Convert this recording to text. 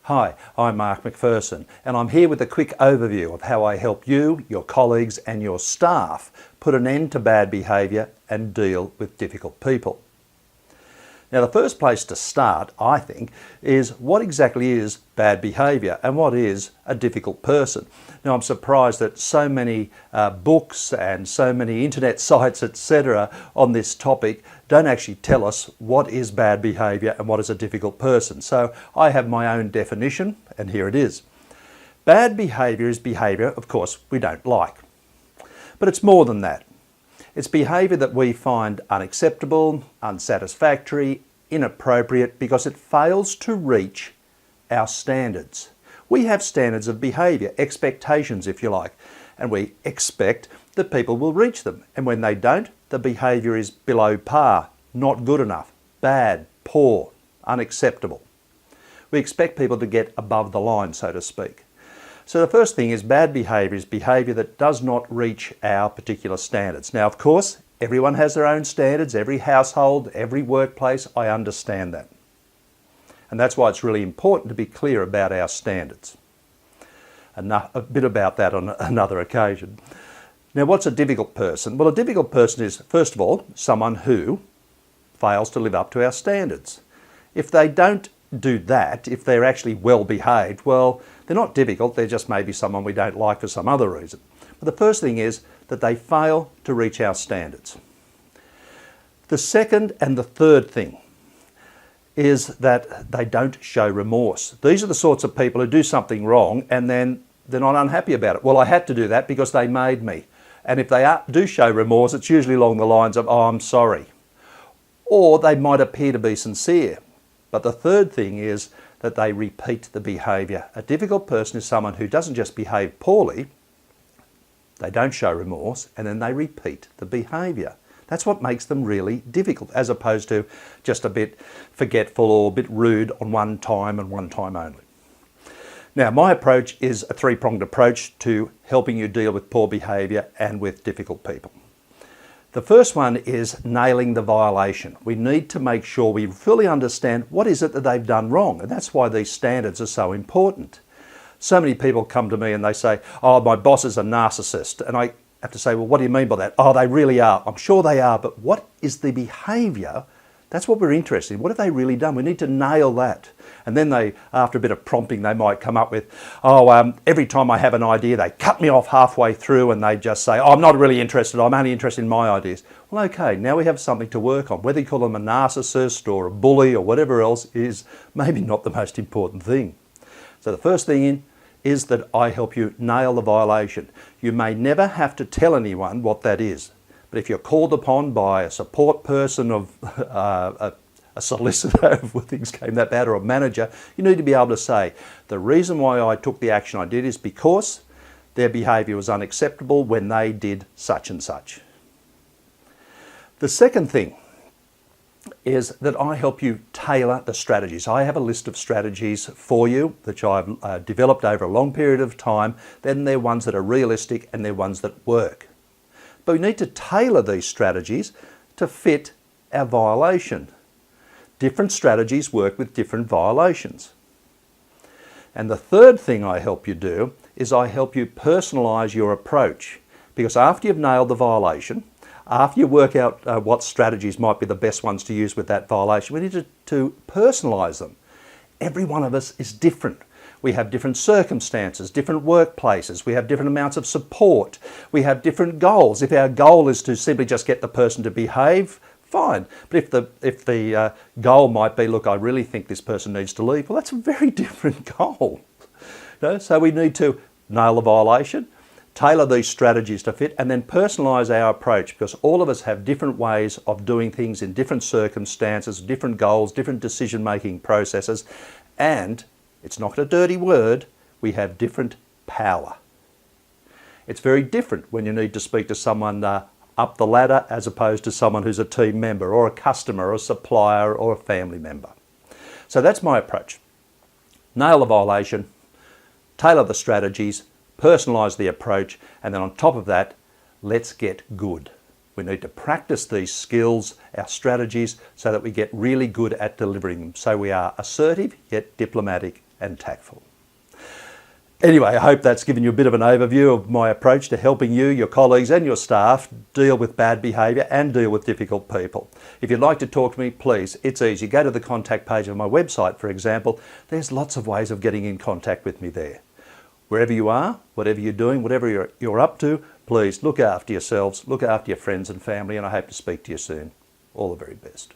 Hi, I'm Mark McPherson and I'm here with a quick overview of how I help you, your colleagues and your staff put an end to bad behaviour and deal with difficult people. Now the first place to start, I think, is what exactly is bad behaviour and what is a difficult person. Now I'm surprised that so many books and so many internet sites, etc. on this topic don't actually tell us what is bad behaviour and what is a difficult person. So I have my own definition and here it is. Bad behaviour is behaviour, of course, we don't like. But it's more than that. It's behaviour that we find unacceptable, unsatisfactory, inappropriate because it fails to reach our standards. We have standards of behaviour, expectations if you like, and we expect that people will reach them. And when they don't, the behaviour is below par, not good enough, bad, poor, unacceptable. We expect people to get above the line, so to speak. So the first thing is bad behaviour is behaviour that does not reach our particular standards. Now, of course, everyone has their own standards, every household, every workplace, I understand that. And that's why it's really important to be clear about our standards. A bit about that on another occasion. Now, what's a difficult person? Well, a difficult person is, first of all, someone who fails to live up to our standards. If they don't do that, if they're actually well behaved, well, they're not difficult, they're just maybe someone we don't like for some other reason. But the first thing is that they fail to reach our standards. The second and the third thing is that they don't show remorse. These are the sorts of people who do something wrong and then they're not unhappy about it. Well, I had to do that because they made me. And if they do show remorse, it's usually along the lines of, oh, I'm sorry. Or they might appear to be sincere. But the third thing is that they repeat the behaviour. A difficult person is someone who doesn't just behave poorly, they don't show remorse, and then they repeat the behaviour. That's what makes them really difficult, as opposed to just a bit forgetful or a bit rude on one time and one time only. Now, my approach is a three-pronged approach to helping you deal with poor behaviour and with difficult people. The first one is nailing the violation. We need to make sure we fully understand what is it that they've done wrong, and that's why these standards are so important. So many people come to me and they say, oh, my boss is a narcissist, and I have to say, well, what do you mean by that? Oh, they really are. I'm sure they are, but what is the behaviour? That's what we're interested in. What have they really done? We need to nail that. And then they, after a bit of prompting, they might come up with, oh, every time I have an idea, they cut me off halfway through and they just say, oh, I'm not really interested. I'm only interested in my ideas. Well, okay, now we have something to work on. Whether you call them a narcissist or a bully or whatever else is maybe not the most important thing. So the first thing is that I help you nail the violation. You may never have to tell anyone what that is. But if you're called upon by a support person of a solicitor, if things came that bad, or a manager, you need to be able to say, the reason why I took the action I did is because their behaviour was unacceptable when they did such and such. The second thing is that I help you tailor the strategies. I have a list of strategies for you which I've developed over a long period of time. Then they're ones that are realistic and they're ones that work. But we need to tailor these strategies to fit our violation. Different strategies work with different violations. And the third thing I help you do is I help you personalise your approach. Because after you've nailed the violation, after you work out what strategies might be the best ones to use with that violation, we need to personalise them. Every one of us is different. We have different circumstances, different workplaces, we have different amounts of support, we have different goals. If our goal is to simply just get the person to behave, fine. But if the goal might be, look, I really think this person needs to leave, well, that's a very different goal. So we need to nail the violation, tailor these strategies to fit, and then personalise our approach, because all of us have different ways of doing things in different circumstances, different goals, different decision-making processes, and it's not a dirty word, we have different power. It's very different when you need to speak to someone up the ladder as opposed to someone who's a team member or a customer or a supplier or a family member. So that's my approach. Nail the violation, tailor the strategies, personalise the approach, and then on top of that, let's get good. We need to practice these skills, our strategies, so that we get really good at delivering them. So we are assertive yet diplomatic and tactful. Anyway, I hope that's given you a bit of an overview of my approach to helping you, your colleagues and your staff deal with bad behaviour and deal with difficult people. If you'd like to talk to me, please, it's easy. Go to the contact page of my website, for example. There's lots of ways of getting in contact with me there. Wherever you are, whatever you're doing, whatever you're up to, please look after yourselves, look after your friends and family, and I hope to speak to you soon. All the very best.